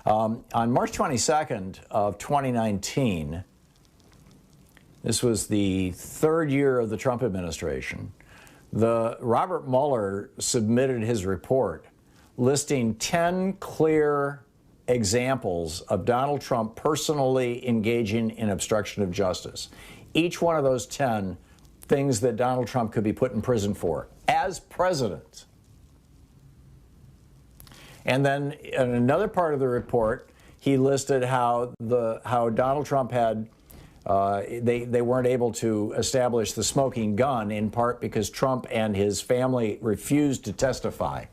On March 22nd of 2019, this was the third year of the Trump administration, Robert Mueller submitted his report listing 10 clear examples of Donald Trump personally engaging in obstruction of justice. Each one of those 10 things that Donald Trump could be put in prison for as president. And then in another part of the report, he listed how Donald Trump had they weren't able to establish the smoking gun, in part because Trump and his family refused to testify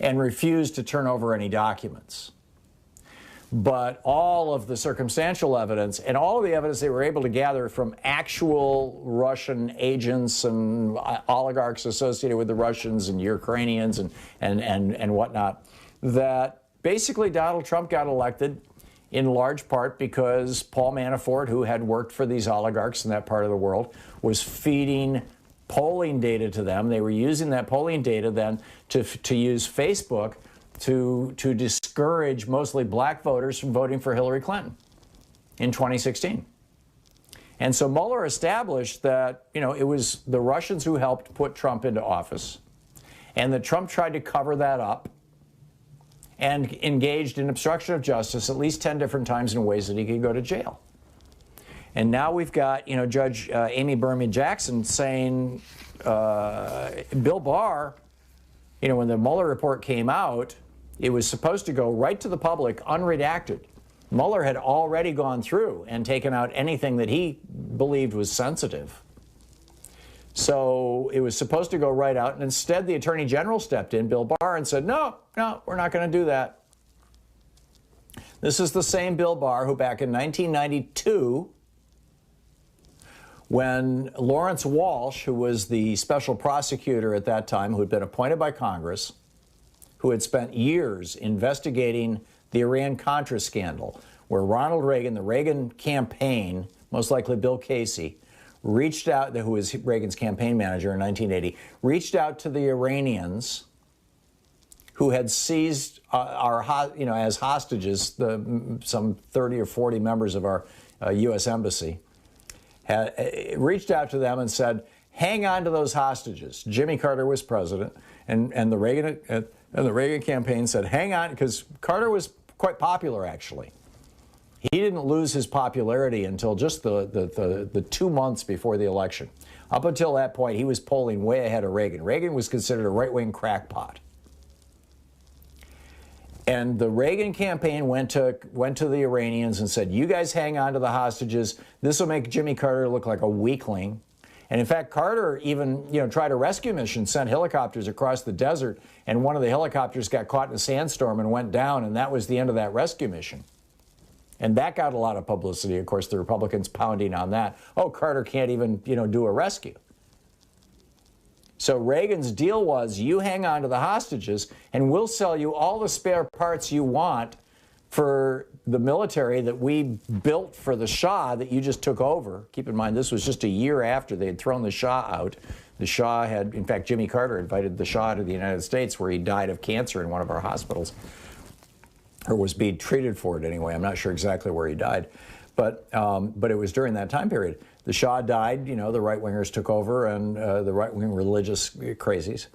and refused to turn over any documents. But all of the circumstantial evidence and all of the evidence they were able to gather from actual Russian agents and oligarchs associated with the Russians and Ukrainians and whatnot, that basically Donald Trump got elected in large part because Paul Manafort, who had worked for these oligarchs in that part of the world, was feeding polling data to them. They were using that polling data then to use Facebook to discourage mostly black voters from voting for Hillary Clinton in 2016. And so Mueller established that, it was the Russians who helped put Trump into office, and that Trump tried to cover that up and engaged in obstruction of justice at least 10 different times in ways that he could go to jail. And now we've got, Judge Amy Berman Jackson saying Bill Barr, when the Mueller report came out, it was supposed to go right to the public, unredacted. Mueller had already gone through and taken out anything that he believed was sensitive. So it was supposed to go right out, and instead the Attorney General stepped in, Bill Barr, and said, no, we're not going to do that. This is the same Bill Barr who back in 1992, when Lawrence Walsh, who was the special prosecutor at that time, who had been appointed by Congress, who had spent years investigating the Iran-Contra scandal, where Ronald Reagan, the Reagan campaign, most likely Bill Casey, reached out, who was Reagan's campaign manager in 1980, reached out to the Iranians who had seized as hostages some 30 or 40 members of our U.S. embassy, had reached out to them and said, hang on to those hostages. Jimmy Carter was president, and the Reagan campaign said, hang on, because Carter was quite popular, actually. He didn't lose his popularity until just the 2 months before the election. Up until that point, he was polling way ahead of Reagan. Reagan was considered a right-wing crackpot. And the Reagan campaign went to the Iranians and said, you guys hang on to the hostages. This will make Jimmy Carter look like a weakling. And in fact, Carter even, tried a rescue mission, sent helicopters across the desert, and one of the helicopters got caught in a sandstorm and went down, and that was the end of that rescue mission. And that got a lot of publicity. Of course, the Republicans pounding on that. Oh, Carter can't even, do a rescue. So Reagan's deal was, you hang on to the hostages, and we'll sell you all the spare parts you want for the military that we built for the Shah that you just took over. Keep in mind, this was just a year after they had thrown the Shah out. The Shah had, in fact, Jimmy Carter invited the Shah to the United States, where he died of cancer in one of our hospitals, or was being treated for it anyway. I'm not sure exactly where he died, but it was during that time period. The Shah died, the right-wingers took over, and the right-wing religious crazies.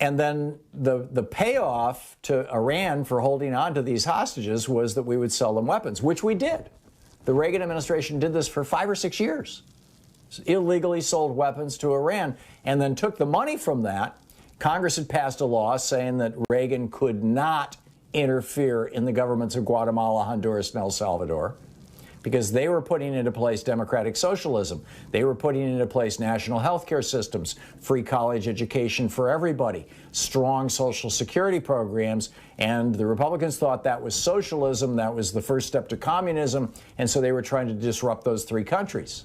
And then the payoff to Iran for holding on to these hostages was that we would sell them weapons, which we did. The Reagan administration did this for 5 or 6 years. Illegally sold weapons to Iran, and then took the money from that. Congress had passed a law saying that Reagan could not interfere in the governments of Guatemala, Honduras, and El Salvador, because they were putting into place democratic socialism. They were putting into place national health care systems, free college education for everybody, strong social security programs, and the Republicans thought that was socialism, that was the first step to communism, and so they were trying to disrupt those 3 countries.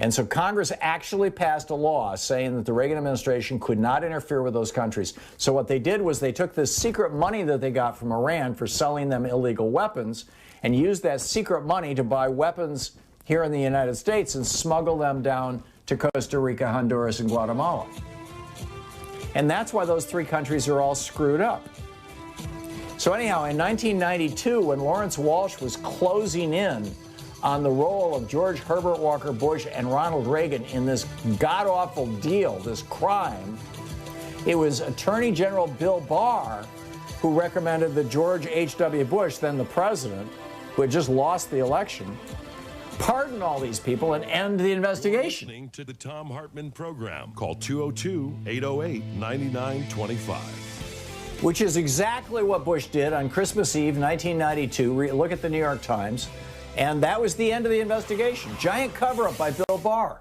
And so Congress actually passed a law saying that the Reagan administration could not interfere with those countries. So what they did was they took this secret money that they got from Iran for selling them illegal weapons and used that secret money to buy weapons here in the United States and smuggle them down to Costa Rica, Honduras, and Guatemala. And that's why those 3 countries are all screwed up. So anyhow, in 1992, when Lawrence Walsh was closing in on the role of George Herbert Walker Bush and Ronald Reagan in this god-awful deal, this crime, it was Attorney General Bill Barr who recommended that George H.W. Bush, then the president, who had just lost the election, pardon all these people and end the investigation. You're listening to the Thom Hartmann Program. Call 202-808-9925. Which is exactly what Bush did on Christmas Eve, 1992. Look at the New York Times. And that was the end of the investigation. Giant cover-up by Bill Barr.